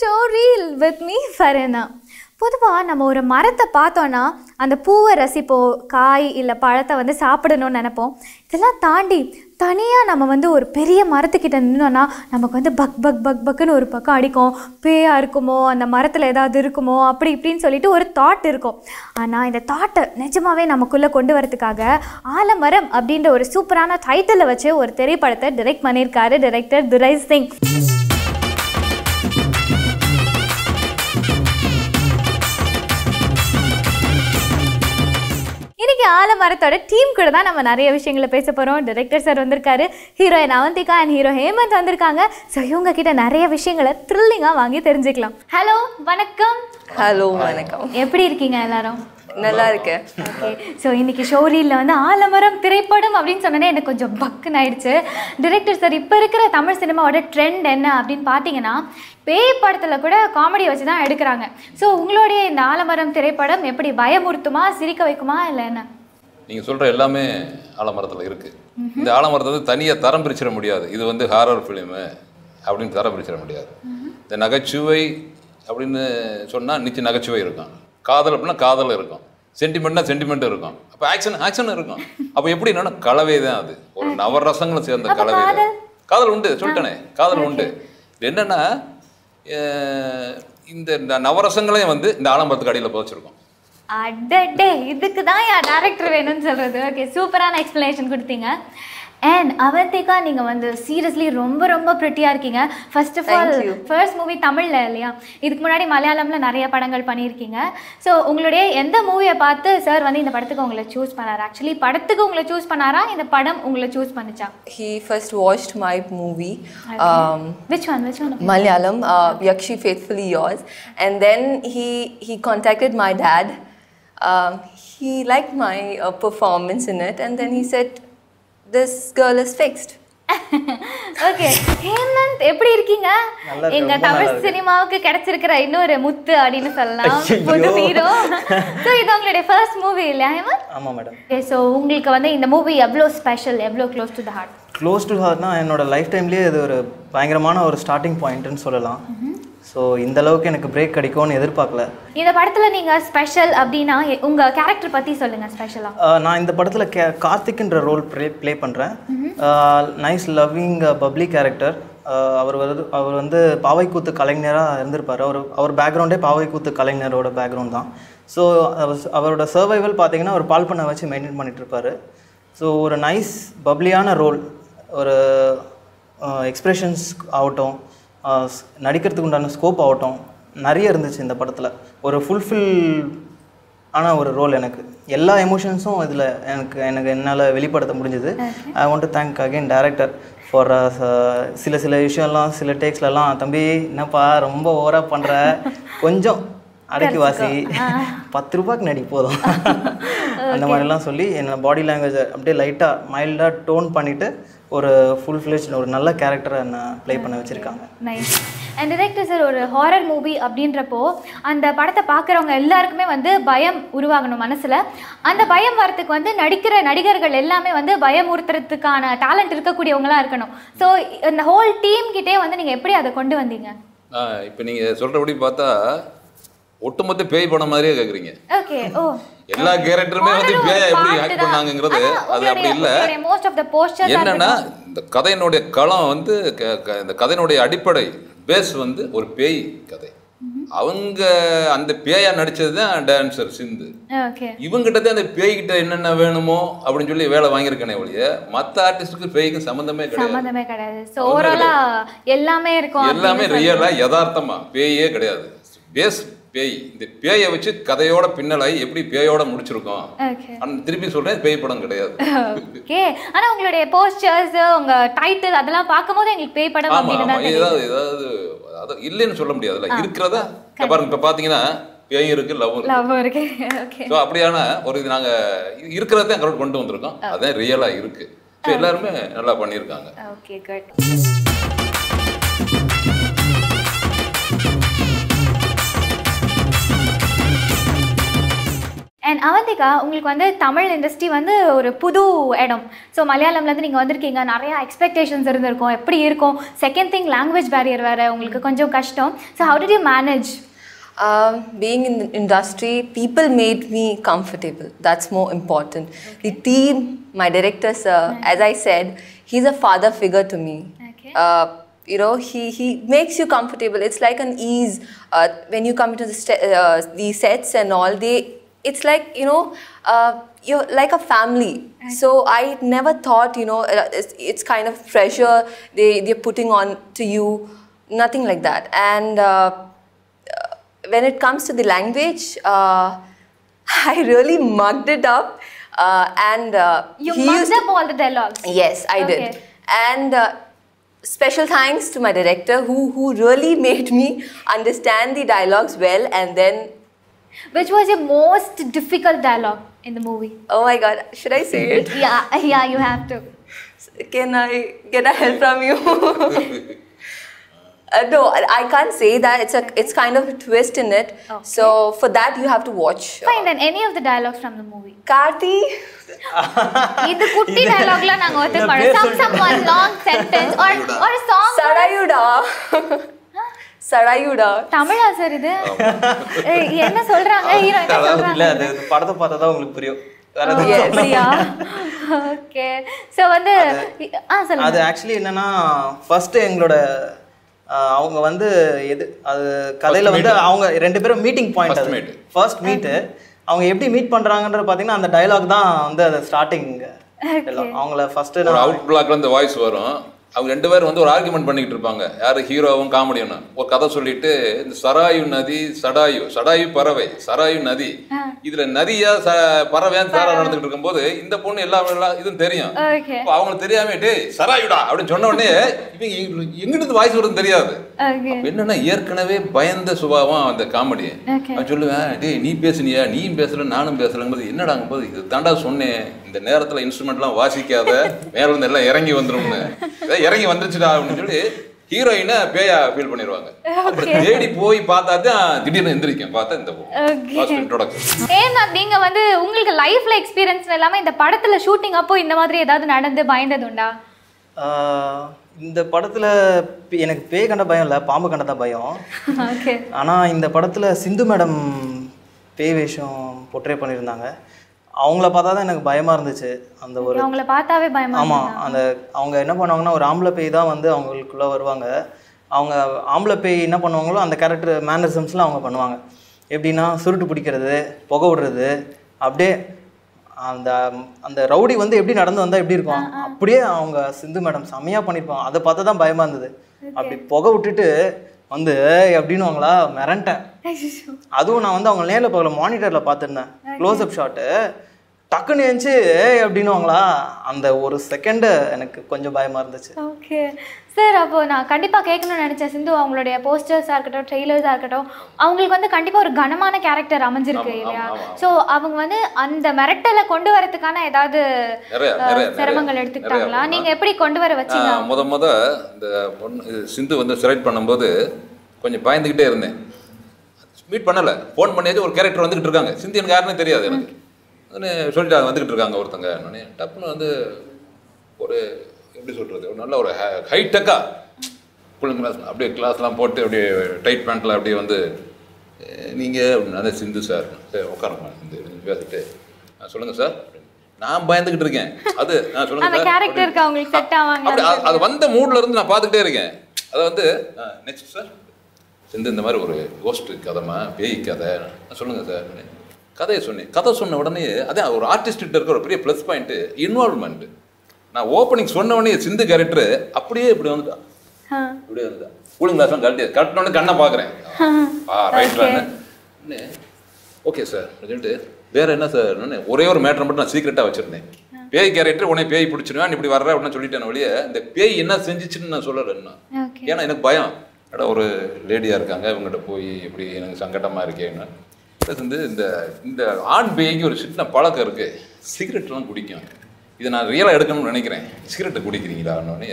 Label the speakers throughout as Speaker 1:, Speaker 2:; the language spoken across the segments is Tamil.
Speaker 1: Show reel with me Fareena. பொதுவாக நம்ம ஒரு மரத்தை பார்த்தோன்னா அந்த பூவை ரசிப்போம், காய் இல்லை பழத்தை வந்து சாப்பிடணும்னு நினைப்போம். இதெல்லாம் தாண்டி தனியாக நம்ம ஒரு பெரிய மரத்துக்கிட்ட நின்னோன்னா நமக்கு பக் பக் பக் பக்குன்னு ஒரு பக்கம் அடிக்கும். பேயா இருக்குமோ, அந்த மரத்தில் ஏதாவது இருக்குமோ, அப்படி இப்படின்னு சொல்லிட்டு ஒரு தாட் இருக்கும். ஆனால் இந்த தாட்டை நிஜமாகவே நமக்குள்ளே கொண்டு வரதுக்காக ஆலமரம் அப்படின்ற ஒரு சூப்பரான டைட்டிலை வச்சு ஒரு திரைப்படத்தை டைரக்ட் பண்ணியிருக்காரு டைரக்டர் துரை சிங். இன்னைக்கு ஆலமரத்தோட டீம் கூட தான் நம்ம நிறைய விஷயங்களை பேச போகிறோம். டைரக்டர் சார் வந்திருக்காரு, heroine Avantika and hero Hemant வந்திருக்காங்க. ஸோ இவங்க கிட்ட நிறைய விஷயங்களை த்ரில்லிங்காக வாங்கி தெரிஞ்சுக்கலாம். ஹலோ, வணக்கம்.
Speaker 2: ஹலோ, வணக்கம்.
Speaker 1: எப்படி இருக்கீங்க எல்லாரும்?
Speaker 2: நல்லா இருக்கேன்.
Speaker 1: ஓகே, ஸோ இன்னைக்கு ஷோரீலில் ஆலமரம் திரைப்படம் அப்படின்னு சொன்னோன்னே எனக்கு கொஞ்சம் பக்குன்னு ஆயிடுச்சு. டைரக்டர் சார், இப்போ இருக்கிற தமிழ் சினிமாவோட ட்ரெண்ட் என்ன அப்படின்னு பார்த்தீங்கன்னா, பேய் படத்தில் கூட காமெடி வச்சு தான் எடுக்கிறாங்க. ஸோ உங்களுடைய இந்த ஆலமரம் திரைப்படம் எப்படி பயமுறுத்துமா, சிரிக்க வைக்குமா, இல்லை என்ன?
Speaker 3: நீங்கள் சொல்கிற எல்லாமே ஆலமரத்தில் இருக்குது. இந்த ஆலமரத்தை தனியாக தரம் பிரிச்சிட முடியாது. இது ஹாரர் ஃபிலிமு அப்படின்னு தரம் பிரிச்சிட முடியாது. இந்த நகைச்சுவை அப்படின்னு சொன்னால் நிச்சயம் நகைச்சுவை இருக்கும், காதல் அப்படின்னா காதல் இருக்கும், சென்டிமெண்ட்னா சென்டிமெண்ட் இருக்கும், அப்போ ஆக்ஷன் இருக்கும். அப்போ எப்படி என்னன்னா கலவை தான், அது ஒரு நவரசங்களும் சேர்ந்த கலவை தான். காதல் உண்டு, சொல்லிட்டேனே, காதல் உண்டு. என்னன்னா இந்த நவரசங்களையும் இந்த ஆலமரத்துக்கு அடியில் புதைச்சிருக்கோம்.
Speaker 1: அடடே, இதுக்கு தான் டைரக்டர் வேணும்னு சொல்கிறது. ஓகே, சூப்பரான எக்ஸ்ப்ளனேஷன் கொடுத்தீங்க. அண்ட் அவந்திகா, நீங்கள் சீரியஸ்லி ரொம்ப ரொம்ப ப்ரிட்டியாக இருக்கீங்க. First of all, first movie தமிழில் இல்லையா? இதுக்கு முன்னாடி மலையாளமில் நிறைய படங்கள் பண்ணியிருக்கீங்க. ஸோ உங்களுடைய எந்த மூவியை பார்த்து சார் இந்த படத்துக்கு உங்களை சூஸ் பண்ணார்? ஆக்சுவலி படத்துக்கு உங்களை சூஸ் பண்ணாரா, இந்த படம் உங்களை choose பண்ணிச்சா?
Speaker 2: He first watched my movie.
Speaker 1: Which one?
Speaker 2: Malayalam, Yakshi Faithfully Yours. And then he contacted my dad. He liked my performance in it, and then he said, this girl is fixed.
Speaker 1: Okay, Hemant எப்படி இருக்கீங்க? எங்க தமிழ் சினிமாவுக்கு கிடைச்சிருக்கிற இன்னொரு முத்து அப்படின்னு சொல்லலாம், புது ஹீரோ. ஸோ இது உங்களுடைய ஃபர்ஸ்ட் மூவி இல்லையா ஹேமந்த்?
Speaker 4: ஆமாம் மேடம்.
Speaker 1: ஓகே, ஸோ உங்களுக்கு இந்த மூவி எவ்வளோ ஸ்பெஷல், எவ்வளோ close to the heart?
Speaker 4: Close to ஹார்ட்னா என்னோட லைஃப் டைம்லேயே இது ஒரு பயங்கரமான ஒரு ஸ்டார்டிங் பாயிண்ட்னு சொல்லலாம். ஸோ இந்த அளவுக்கு எனக்கு பிரேக் கிடைக்கும்னு எதிர்பார்க்கல. இந்த
Speaker 1: படத்தில் நீங்கள் ஸ்பெஷல் அப்படின்னா உங்கள் கேரக்டர் பற்றி சொல்லுங்கள். ஸ்பெஷலாக
Speaker 4: நான் இந்த படத்தில் கார்த்திக்ன்ற ரோல் ப்ளே பண்ணுறேன். Nice loving bubbly character. அவர் பாவைக்கூத்து கலைஞராக இருந்திருப்பார். அவர் பேக்ரவுண்டே பாவைக்கூத்து கலைஞரோட பேக்ரவுண்ட் தான். ஸோ அவரோட சர்வைவல் பார்த்தீங்கன்னா ஒரு பால் பண்ணை வச்சு மெயின்டைன் பண்ணிகிட்டு இருப்பார். ஸோ ஒரு நைஸ் பப்ளியான ரோல், ஒரு எக்ஸ்ப்ரெஷன்ஸ் ஆகட்டும், நடிக்கிறதுக்கு உண்டான ஸ்கோப் ஆகட்டும் நிறைய இருந்துச்சு இந்த படத்தில். ஒரு ஃபுல்ஃபில் ஆன ஒரு ரோல். எனக்கு எல்லா எமோஷன்ஸும் இதில் என்னால் வெளிப்படுத்த முடிஞ்சது. I want to thank again director for சில விஷயம்லாம், சில டேக்ஸ்லலாம், தம்பி என்னப்பா ரொம்ப ஓவராக பண்ணுற, கொஞ்சம் அடக்கி வாசி, 10 ரூபாய்க்கு நடி போதும் அந்த மாதிரிலாம் சொல்லி என்னோட பாடி லாங்குவேஜை அப்படியே லைட்டாக மைல்டாக டோன் பண்ணிவிட்டு ஒரு ஃபுல் ஃப்ளெஜ்ட் ஒரு நல்ல கேரக்டரை நான் ப்ளே பண்ண வச்சுருக்காங்க.
Speaker 1: நைஸ். அண்ட் டைரக்டர் சார், ஒரு ஹாரர் மூவி அப்படின்றப்போ அந்த படத்தை பார்க்குறவங்க எல்லாருக்குமே பயம் உருவாகணும் மனசில். அந்த பயம் வரத்துக்கு நடிக்கிற நடிகர்கள் எல்லாமே பயமுறுத்துறதுக்கான டேலண்ட் இருக்கக்கூடியவங்களாக இருக்கணும். ஸோ இந்த ஹோல் டீம் கிட்டே நீங்கள் எப்படி அதை கொண்டு வந்தீங்க?
Speaker 3: இப்போ நீங்கள் சொல்கிறபடி பார்த்தா ஒட்டுமொத்த பேய் படம் மாதிரியே கேட்குறீங்க.
Speaker 1: ஓகே. ஓ,
Speaker 3: எல்லா கேரக்டருமே பேய் எப்படி ஆக்ட் பண்ணாங்கிறது அது அப்படி இல்லை. என்னன்னா இந்த கதையினுடைய களம் இந்த கதையினுடைய அடிப்படை பேஸ் ஒரு பேய் கதை. அவங்க அந்த பேயா நடிச்சது தான் டான்சர் சிந்து. இவங்கிட்ட தான் அந்த பேய்கிட்ட என்னென்ன வேணுமோ அப்படின்னு சொல்லி வேலை வாங்கியிருக்கேனே ஒழிய மற்ற ஆர்டிஸ்டுக்கு பேய்க்கு சம்மந்தமே கிடையாது. எல்லாமே ரியலா யதார்த்தமா, பேயே கிடையாது. பேஸ் பேய். இந்த பேயை வச்சு கதையோட பின்னலாகி எப்படி பேயோட முடிச்சிருக்கோம். திருப்பி சொல்றேன், பேய் படம் கிடையாது.
Speaker 1: ஓகே, ஆனா உங்களுடைய போஸ்டர்ஸ், உங்க டைட்டில் அதெல்லாம் பார்க்கும்போது எங்களுக்கு பேய் படம் அப்படினா
Speaker 3: ஏதாவது இல்லைன்னு சொல்ல முடியாதுல்ல. இருக்கிறதா பாருங்க, இப்ப பாத்தீங்கன்னா பேய் இருக்கு, லவ்
Speaker 1: இருக்கு. ஓகே,
Speaker 3: சோ அப்படியான ஒரு இது நாங்க இருக்கிறத கரெக்ட் கொண்டு வந்திருக்கோம். அதான் ரியலா இருக்கு. சோ எல்லாரும் நல்லா பண்ணியிருக்காங்க.
Speaker 1: Okay, good. அண்ட் அவந்திகா, உங்களுக்கு வந்து தமிழ் இண்டஸ்ட்ரி வந்து ஒரு புது இடம். ஸோ மலையாளம்லேருந்து நீங்கள் வந்திருக்கீங்க, நிறையா எக்ஸ்பெக்டேஷன்ஸ் இருந்திருக்கும், எப்படி இருக்கும். செகண்ட் திங் லாங்குவேஜ் பேரியர் வேறு, உங்களுக்கு கொஞ்சம் கஷ்டம். So how did you manage?
Speaker 2: Being in the industry, people made me comfortable. That's more important. The team, my director sir, as I said, he's a father figure to me.
Speaker 1: Okay.
Speaker 2: You know, he makes you comfortable. It's like an ease when you come into the sets and all. It's like, you know, you're like a family. Okay. So I never thought, you know, it's kind of pressure they're putting on to you. Nothing like that. And when it comes to the language, I really mugged it up.
Speaker 1: You mugged up all the dialogues?
Speaker 2: Yes, I did. And special thanks to my director who really made me understand the dialogues well. And then...
Speaker 1: Which was your most difficult dialogue in the movie?
Speaker 2: Oh my God, should I say it?
Speaker 1: Yeah, you have to.
Speaker 2: Can I get a help from you? No, I can't say that. It's kind of a twist in it. Okay. So for that you have to watch.
Speaker 1: Fine, then any of the dialogues from the movie.
Speaker 2: Karthi.
Speaker 1: இது குட்டி டயலாக்ல நாங்க ஒருத்தர் பண்ணோம். Some one long sentence or a song.
Speaker 2: Sarayuda. Sarayuda.
Speaker 1: Tamizha sir இது? என்ன சொல்றாங்க? ஹீரோ என்ன சொல்றாங்க?
Speaker 4: இல்ல அது படத்தை பார்த்தா தான் உங்களுக்கு புரியும்.
Speaker 1: அப்படியா? ஓகே. சோ வந்து சொல்லுங்க.
Speaker 4: அது ஆக்சுவலி என்னன்னா ஃபர்ஸ்ட் எங்களோட அவங்க வந்து அது கதையில வந்து அவங்க ரெண்டு பேரும் மீட்டிங் பாயிண்ட் அது ஃபர்ஸ்ட் மீட். அவங்க எப்படி மீட் பண்றாங்கன்றது பாத்தீங்கன்னா அந்த டயலாக் தான் வந்து அது ஸ்டார்டிங். அவங்கள ஃபர்ஸ்ட்
Speaker 3: அவுட் பிளாக்ல இந்த வாய்ஸ் வரும். அவங்க ரெண்டு பேரும் வந்து ஒரு ஆர்குமெண்ட் பண்ணிக்கிட்டு இருப்பாங்க, யாரு ஹீரோவும் காமெடியும். ஒரு கதை சொல்லிட்டு இந்த சராயு நதி சடாயு பறவை சராயு நதி, இதுல நதியா பறவையான்னு சாரா நடந்துகிட்டு இருக்கும்போது இந்த பொண்ணு எல்லாம் இதுவும் தெரியும். அவங்களுக்கு தெரியாம டே சராயுடா அப்படின்னு சொன்ன உடனே இவங்க எங்கிட்டு வாய்ஸ் வருதுன்னு தெரியாது. என்னன்னா ஏற்கனவே பயந்த சுபாவம் அந்த காமெடி. அவன் சொல்லுவேன், டே நீ பேசுனியா, நீயும் பேசல நானும் பேசலங்கும்போது என்னடாங்க போது இது தாண்டா சொன்னேன், இந்த நேரத்துல இன்ஸ்ட்ருமெண்ட்லாம் வாசிக்காத, மேல இருந்து எல்லாம் இறங்கி வந்துரும்னு. இறங்கி வந்துருச்சுடா அப்படின்னு சொல்லி ஹீரோயினை பேயா ஃபீல் பண்ணிடுவாங்க. அப்புறம் தேடி போய் பார்த்தா தான் திடீர்னு எந்திரிக்கும். பார்த்தா இந்த இன்ட்ரோடக்ஷன்.
Speaker 1: ஏன்னா நீங்க வந்து உங்களுக்கு லைஃப்ல எக்ஸ்பீரியன்ஸ் எல்லாமே இந்த படத்துல ஷூட்டிங் அப்போ இந்த மாதிரி ஏதாவது நடந்து பயந்தது உண்டா?
Speaker 4: இந்த படத்துல எனக்கு பேய் கண்ட பயம் இல்லை, பாம்பு கண்ட தான் பயம். ஆனா இந்த படத்துல சிந்து மேடம் பேய் வேஷம் போர்ட்ரே பண்ணியிருந்தாங்க. அவங்கள பார்த்தா தான் எனக்கு பயமா இருந்துச்சு. அந்த ஒரு
Speaker 1: அவங்கள பார்த்தாவே பயமா.
Speaker 4: ஆமாம், அந்த அவங்க என்ன பண்ணுவாங்கன்னா ஒரு ஆம்பளை பேய் தான் வந்து அவங்களுக்குள்ளே வருவாங்க. அவங்க ஆம்பளை பேய் என்ன பண்ணுவாங்களோ அந்த கேரக்டர் மேனரிசம்ஸ்லாம் அவங்க பண்ணுவாங்க. எப்படின்னா சுருட்டு பிடிக்கிறது, புகை விடுறது, அப்படியே அந்த அந்த ரவுடி வந்து எப்படி நடந்து வந்தால் எப்படி இருக்கும் அப்படியே அவங்க சிந்து மேடம் செம்மையாக பண்ணியிருப்பாங்க. அதை பார்த்தா தான் பயமாக இருந்தது. அப்படி புகை விட்டுட்டு வந்து அப்படின்னுவாங்களா, மிரண்டேன். அதுவும் நான் வந்து அவங்க நேரில் பார்க்கல, மானிட்டரில் பார்த்துருந்தேன் க்ளோஸ் அப் ஷாட்டு. டக்குன்னு ஏஞ்சி அப்படின்னுவாங்களா, அந்த ஒரு செகண்டு எனக்கு கொஞ்சம் பயமாக இருந்துச்சு.
Speaker 1: ஓகே சார், அப்போது நான் கண்டிப்பாக கேட்கணும்னு நினச்சேன். சிந்து அவங்களுடைய போஸ்டர்ஸாக இருக்கட்டும், ட்ரெய்லர்ஸாக இருக்கட்டும், அவங்களுக்கு வந்து கண்டிப்பாக ஒரு கனமான கேரக்டர் அமைஞ்சிருக்கு இல்லையா? ஸோ அவங்க வந்து அந்த மிரட்டலை கொண்டு வரதுக்கான ஏதாவது சிரமங்கள் எடுத்துக்கிட்டாங்களா? நீங்கள் எப்படி கொண்டு வர வச்சீங்க?
Speaker 3: முத இந்த பொண்ணு சிந்து வந்து செலக்ட் பண்ணும்போது கொஞ்சம் பயந்துக்கிட்டே இருந்தேன். மீட் பண்ணலை, ஃபோன் பண்ணியாச்சும் ஒரு கேரக்டர் வந்துக்கிட்டு இருக்காங்க. சிந்து எனக்கு யாருன்னு தெரியாது எனக்கு. சொல்லிட்டு வந்துக்கிட்டு இருக்காங்க ஒருத்தங்க. நான் டப்புன்னு வந்து ஒரு எப்படி சொல்கிறது, ஒரு நல்ல ஒரு ஹைடெக்காக கூலிங் கிளாஸ் அப்படியே கிளாஸ்லாம் போட்டு அப்படியே டைட் பேண்ட்டில் அப்படியே வந்து நீங்கள் அந்த சிந்து சார் சரி உட்காருங்க சிந்து பேசிட்டு சொல்லுங்கள் சார். நான் பயந்துக்கிட்டு இருக்கேன். அது நான் சொல்லுங்கள் சார் அப்படி அது வந்த மூடில் இருந்து நான் பார்த்துக்கிட்டே இருக்கேன். அதை வந்து நெக்ஸ்ட் சார் சிந்து இந்த மாதிரி ஒரு கோஸ்ட் கதைமா பேய் கதை சொல்லுங்கள் சார். கதையை சொன்னேன். கதை சொன்ன உடனே அதான் ஒரு ஆர்டிஸ்ட்டு இருக்க ஒரு பெரிய ப்ளஸ் பாயிண்ட்டு இன்வால்வ்மெண்ட்டு. நான் ஓப்பனிங் சொன்ன உடனே சிந்து கேரக்டர் அப்படியே இப்படி வந்துட்டான். இப்படியே வந்துட்டான். கூலிங் கிளாஸ்லாம் கட்டினோடனே கண்ணை பார்க்குறேன். ரைட்டான்னு ஓகே சார் சொல்லிட்டு வேறு என்ன சார் ஒரே ஒரு மேட்டரை மட்டும் நான் சீக்கிரட்டாக வச்சுருந்தேன். பேய் கேரக்டர் உடனே பேய் பிடிச்சிடுவேன் இப்படி வர்ற அப்படின்னு சொல்லிட்டேன். வழியே இந்த பேய் என்ன செஞ்சிச்சுன்னு நான் சொல்லலைன்னா, ஏன்னா எனக்கு பயம். அட ஒரு லேடியாக இருக்காங்க, இவங்ககிட்ட போய் இப்படி எனக்கு சங்கடமாக இருக்கேன்னு. ப்ளஸ் வந்து இந்த ஆண் பேய்க்கு ஒரு சின்ன பழக்கம் இருக்குது, சிகரெட்லாம் குடிக்கும். இதை நான் ரியலாக எடுக்கணும்னு நினைக்கிறேன். சிகரெட்டை குடிக்கிறீங்களா உடனே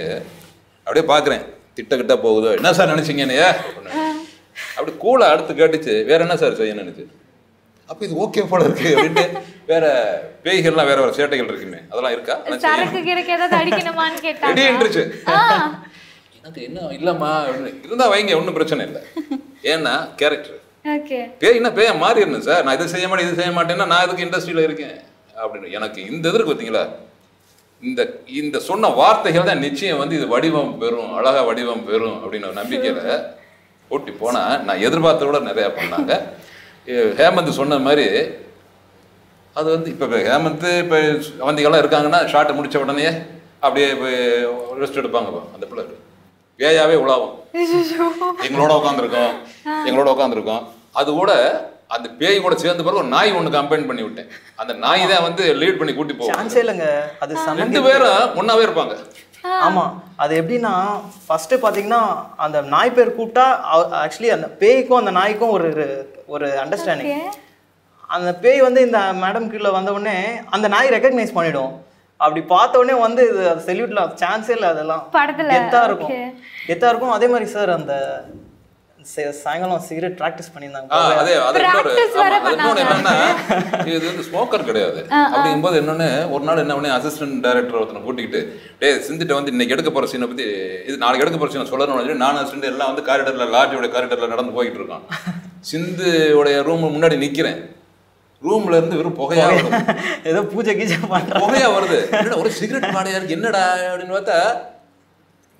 Speaker 3: அப்படியே பார்க்குறேன். திட்டக்கிட்ட போகுதோ என்ன சார் நினச்சிங்கன்னு அப்படி கூலை அடுத்து கேட்டுச்சு. வேறு என்ன சார் செய்ய நினச்சி அப்போ இது ஓகே போல இருக்கு அப்படின்ட்டு வேற பேய்கள்லாம் வேற சேட்டைகள் இருக்குமே அதெல்லாம் இருக்கா
Speaker 1: சரக்கு கிரக்கு ஏதாவது அடிக்கணுமான்னு கேட்டாங்க.
Speaker 3: இருந்துச்சு. எனக்கு என்ன இல்லம்மா இருந்தா வைங்க ஒன்றும் பிரச்சனை இல்லை. ஏன்னா கேரக்டர் பேய்னா பேய மாறிடணும் சார். நான் இதை செய்ய மாட்டேன் இது செய்ய மாட்டேன்னா நான் இதுக்கு இண்டஸ்ட்ரியில இருக்கேன் அப்படின்னு எனக்கு இந்த இதற்கு பார்த்தீங்களா இந்த சொன்ன வார்த்தைகள் தான் நிச்சயம் வந்து இது வடிவம் பெறும் அழகா வடிவம் பெறும் அப்படின்னு நம்பிக்கையில ஓட்டி போனா நான் எதிர்பார்த்த விட நிறையா பண்ணாங்க. ஹேமந்த் சொன்ன மாதிரி அது வந்து இப்போ ஹேமந்த் இப்போ அவந்திகள்லாம் இருக்காங்கன்னா ஷார்ட்டை முடித்த உடனே அப்படியே ரெஸ்ட் எடுப்பாங்க. அந்த பிள்ளை பேயாவே உலாவும் எங்களோட உட்காந்துருக்கோம். அது கூட அந்த பேய் கூட சேர்ந்து பிறகு ஒரு நாய் ஒன்று கம்பைன் பண்ணி விட்டேன். அந்த நாய் தான் வந்து லீட் பண்ணி கூட்டி போவோம்.
Speaker 4: அது
Speaker 3: 2 பேரும் ஒன்னாவே இருப்பாங்க.
Speaker 4: ஆமா அது எப்படின்னா ஃபர்ஸ்ட் பாத்தீங்கன்னா அந்த நாய் பேர் கூப்பிட்டா ஆக்சுவலி அந்த பேய்க்கும் அந்த நாய்க்கும் ஒரு அண்டர்ஸ்டாண்டிங். அந்த பேய் வந்து இந்த மேடம் கீழே வந்த உடனே அந்த நாய் ரெக்கக்னைஸ் பண்ணிடும். அப்படி பார்த்த உடனே வந்து இது அது செல்யூட்ல சான்ஸே இல்லை. அதெல்லாம் கெத்தா இருக்கும். அதே மாதிரி சார் அந்த சாயங்காலம் சிகரெட் பிராக்டிஸ் பண்ணியிருந்தாங்க.
Speaker 3: இது வந்து ஸ்மோக்கர் கிடையாது. அப்படிங்கும்போது என்னன்னு ஒரு நாள் என்ன பண்ணி அசிஸ்டன்ட் டைரக்டர் ஒருத்தனை கூட்டிக்கிட்டு சிந்துட்ட வந்து இன்னைக்கு எடுக்க போற சீனை பத்தி இது நாளைக்கு எடுக்க போற சீனை சொல்லணும்னு நான் அசிஸ்டன்ட் எல்லாம் வந்து காரிடர்ல லாட்ஜோட காரிடர்ல நடந்து போயிட்டு இருக்கோம். சிந்துடைய ரூம் முன்னாடி நிக்கிறேன். ரூம்ல இருந்து வெறும் புகையா வருது.
Speaker 4: ஏதோ பூஜை கீஜை
Speaker 3: புகையா வருது. ஒரு சிகரெட் வாடையா இருக்கு என்னடா அப்படின்னு பார்த்தா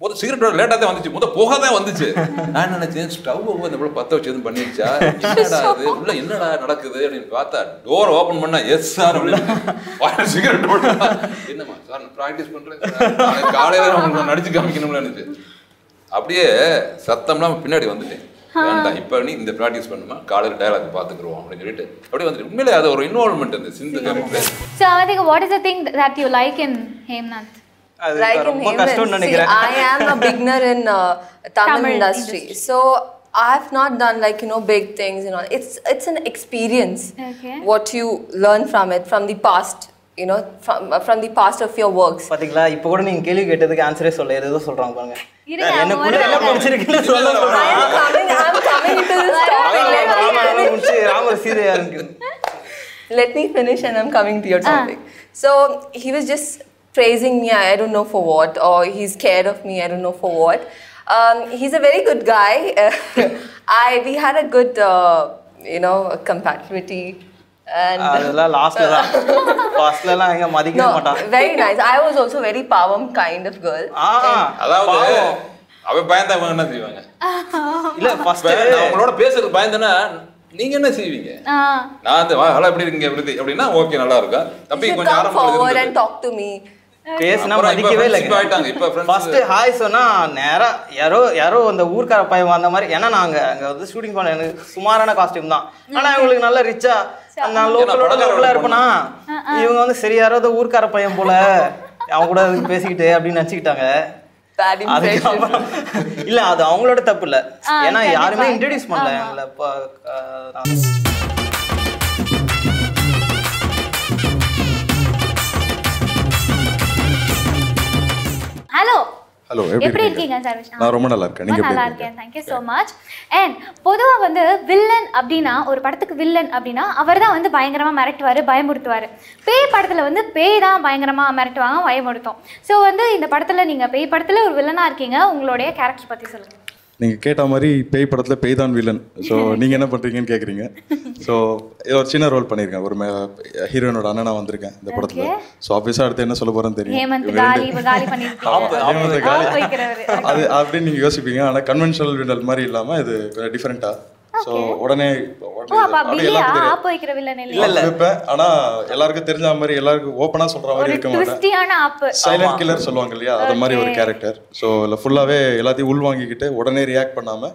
Speaker 3: ஒரு சிகரெட் லேட்டாக தான் வந்துச்சு. புகை தான் வந்துச்சு. நான் நினைச்சேன் ஸ்டவ் இந்த போல பற்ற வச்சு எதுவும் பண்ணிடுச்சா என்னடா அது உள்ள என்னடா நடக்குது அப்படின்னு பார்த்தா டோர் ஓப்பன் பண்ணா எஸ் சார் அப்படின்னு சிகரெட் போட்டா என்னம்மா சார் நான் ப்ராக்டிஸ் பண்றேன் காலையில உங்களுக்கு நடிச்சு காமிக்கணும்னு நினைச்சு அப்படியே சத்தம்லாம் பின்னாடி வந்துட்டேன். வேண்டாம் இப்போ நீ இந்த ப்ராக்டிஸ் பண்ணுமா காலையில் டயலாக் பார்த்துக்குருவோம் அப்படின்னு சொல்லிட்டு அப்படியே வந்துட்டு உண்மையிலே அது ஒரு இன்வால்வ்மெண்ட் அந்த சிந்து character.
Speaker 1: So I think what is the thing that you like in Hemnath?
Speaker 2: Like in Hemnath, see, I am a beginner in Tamil industry. So I have not done like big things and all. It's an experience. What you learn from it, from the past. From the past of your works.
Speaker 4: பாத்தீங்களா இப்போ கூட நீங்க கேள்வி கேட்டதுக்கு ஆன்சரே சொல்ல ஏதோ சொல்றாங்க பாருங்க. என்ன கூட எல்லாம் படிச்சிருக்கீங்க சொல்ல சொல்றாங்க.
Speaker 2: I'm coming to this topic.
Speaker 4: Ramar சீதையா இருக்கு.
Speaker 2: Let me finish and I'm coming to your topic. So he was just praising me, I don't know for what, or he's scared of me, I don't know for what. He's a very good guy. We had a good compatibility. And very nice. I was also very pavam kind of girl.
Speaker 3: அவ பயந்தவங்க என்ன செய்வாங்க இல்ல ஃபர்ஸ்ட் நான் உங்களோட பேசுறது பயந்தனா நீங்க என்ன செய்வீங்க நான் அந்த ஹலோ எப்படி இருக்கீங்க அப்படினா ஓகே நல்லா இருக்கா தம்பி கொஞ்சம்
Speaker 2: ஆரம்பத்துல and talk to me
Speaker 4: பேசினா மதிக்கவே இல்ல. ஃபர்ஸ்ட் ஹாய் சொன்னா நேரா யாரோ அந்த ஊர்க்கார பையன் வந்த மாதிரி. ஏன்னா நாங்க அங்க வந்து ஷூட்டிங் பண்ண எனக்கு சுமாரான காஸ்டியூம் தான். ஆனா இவங்களுக்கு நல்ல ரிச்சா நான் லோக்கலா இருப்பேனா இவங்க வந்து சரி யாரோ ஊர்க்கார பையன் போல அவங்க கூட பேசிக்கிட்டு அப்படின்னு நினைச்சுக்கிட்டாங்க. இல்ல அது அவங்களோட தப்பு இல்ல. ஏன்னா யாருமே இன்ட்ரோடியூஸ் பண்ணல எங்களை.
Speaker 1: ஹலோ எப்படி இருக்கீங்க சர்வேஷ்?
Speaker 5: நான் ரொம்ப நல்லா இருக்கேன். நீங்க
Speaker 1: நல்லா இருக்கேன். Thank you so much. And பொதுவா வந்து வில்லன் அப்படினா ஒரு படத்துக்கு வில்லன் அப்படினா அவர்தான் வந்து பயங்கரமா மிரட்டுவாரு பயமுறுத்துவாரு. பேய் படத்துல வந்து பேய் தான் பயங்கரமா மிரட்டுவாங்க பயமுறுத்தும். சோ வந்து இந்த படத்துல நீங்க பேய் படத்துல ஒரு வில்லனா இருக்கீங்க. உங்களுடைய கேரக்டர் பத்தி சொல்லுங்க.
Speaker 5: நீங்கள் கேட்ட மாதிரி பேய் படத்தில் பேய் தான் வில்லன். ஸோ நீங்கள் என்ன பண்ணுறீங்கன்னு கேட்குறீங்க. ஸோ ஒரு சின்ன ரோல் பண்ணியிருக்கேன். ஒரு ஹீரோயினோட அண்ணனா வந்திருக்கேன் இந்த படத்தில். ஸோ ஆப்வியஸாக அடுத்து என்ன சொல்ல போகிறேன்னு தெரியும். அது அப்படின்னு நீங்கள் யோசிப்பீங்க. ஆனால் கன்வென்ஷனல் வில்லன் மாதிரி இல்லாமல் இது கொஞ்சம் டிஃப்ரெண்ட்டாக. ஸோ உடனே ஆனா எல்லாருக்கும் தெரிஞ்ச மாதிரி எல்லாருக்கும் ஓப்பனா சொல்ற மாதிரி இருக்க மாட்டேன். சைலண்ட் கில்லர் சொல்லுவாங்க இல்லையா அது மாதிரி ஒரு கேரக்டர். ஸோ இல்லை ஃபுல்லாவே எல்லாத்தையும் உள்வாங்கிக்கிட்டு உடனே ரியாக்ட் பண்ணாம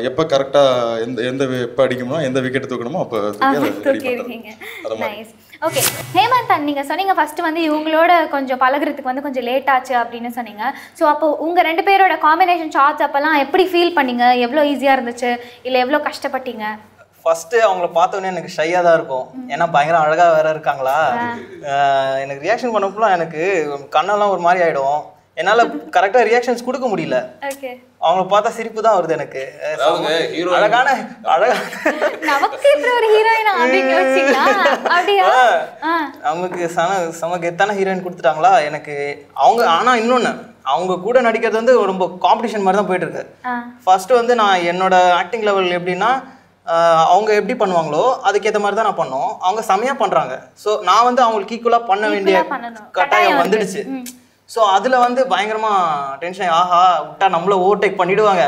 Speaker 5: எப்போ கரெக்டாக எப்போ அடிக்கணுமோ எந்த விக்கெட் தூக்கணுமோ அப்போ
Speaker 1: ஓகே. ஹேமந்த் நீங்கள் சொன்னீங்க ஃபஸ்ட்டு வந்து இவங்களோட கொஞ்சம் பழகிறதுக்கு வந்து கொஞ்சம் லேட் ஆச்சு அப்படின்னு சொன்னீங்க. ஸோ அப்போ உங்கள் 2 பேரோட காம்பினேஷன் ஷாட்ஸ் அப்போல்லாம் எப்படி ஃபீல் பண்ணீங்க? எவ்வளோ ஈஸியாக இருந்துச்சு இல்லை எவ்வளோ கஷ்டப்பட்டீங்க?
Speaker 4: ஃபர்ஸ்ட் அவங்கள பார்த்தோன்னே எனக்கு ஷையாக தான் இருக்கும். ஏன்னா பயங்கர அழகாக வேற இருக்காங்களா. எனக்கு ரியாக்ஷன் பண்ணப்பெல்லாம் எனக்கு கண்ணெல்லாம் ஒரு மாதிரி ஆகிடும். என்னால் கரெக்டாக ரியாக்ஷன்ஸ் கொடுக்க முடியல.
Speaker 1: ஓகே.
Speaker 4: அவங்கள பார்த்தா சிரிப்பு தான் வருது எனக்கு. அழகான
Speaker 1: நமக்கு இப்படி ஒரு ஹீரோயின் அப்படின்னு யோசிச்சீங்களா? அப்படியா?
Speaker 4: அவங்களுக்கு செம கெத்தான ஹீரோயின் கொடுத்துட்டாங்களா எனக்கு. அவங்க ஆனால் இன்னொன்று, அவங்க கூட நடிக்கிறது வந்து ரொம்ப காம்படிஷன் மாதிரி தான் போயிட்டு இருக்கு. ஃபர்ஸ்ட் வந்து நான் என்னோட ஆக்டிங் லெவல் எப்படின்னா, அவங்க எப்படி பண்ணுவாங்களோ அதுக்கேற்ற மாதிரி தான் நான் பண்ணோம். அவங்க செமையாக பண்ணுறாங்க. ஸோ நான் வந்து அவங்களுக்கு ஈக்குவலாக பண்ண வேண்டிய கட்டாயம் வந்துடுச்சு. ஸோ அதில் வந்து பயங்கரமாக டென்ஷன், ஆஹா விட்டா நம்மள ஓவர்டேக் பண்ணிடுவாங்க,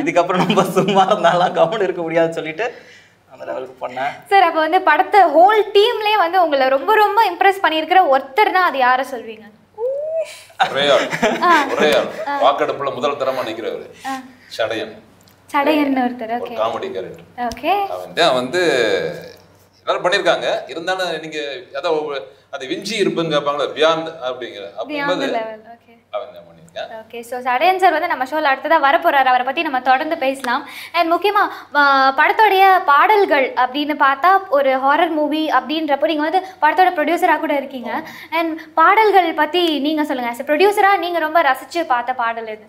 Speaker 4: இதுக்கப்புறம் நம்ம சும்மா இருந்தாலும் கவனம் இருக்க முடியாதுன்னு சொல்லிட்டு அந்த லெவலுக்கு பண்ணேன்.
Speaker 1: சார், அப்போ வந்து படத்தை ஹோல் டீம்லேயே வந்து உங்களை ரொம்ப ரொம்ப இம்ப்ரெஸ் பண்ணியிருக்கிற ஒருத்தர்னா அது யாரை சொல்வீங்க?
Speaker 3: ஒரே ஆள் வாக்கெடுப்புல முதல் தரமா நிக்கிறவரு சடையன் ஒருத்தர். ஓகே. Comedy character. ஓகே. அவன் வந்து எல்லாரும் பண்ணிருக்காங்க. இருந்தாலும் நீங்க அது விஞ்சி இருப்புன்னு கேட்பாங்களா, பியாண்ட் அப்படிங்கிற அப்படிங்கும்போது அவங்க பண்ணிருக்காங்க.
Speaker 1: ஓகே. ஸோ சடையன் சார் வந்து நம்ம ஷோவில் அடுத்ததாக வரப்போறாரு. அவரை பற்றி நம்ம தொடர்ந்து பேசலாம். அண்ட் முக்கியமாக படத்தோடைய பாடல்கள் அப்படின்னு பார்த்தா ஒரு ஹாரர் மூவி அப்படின்றப்போ நீங்கள் வந்து படத்தோட ப்ரொடியூசராக கூட இருக்கீங்க. அண்ட் பாடல்கள் பற்றி நீங்கள் சொல்லுங்கள். ஆஸ் ப்ரொடியூசராக நீங்கள் ரொம்ப ரசித்து பார்த்த பாடல் எது?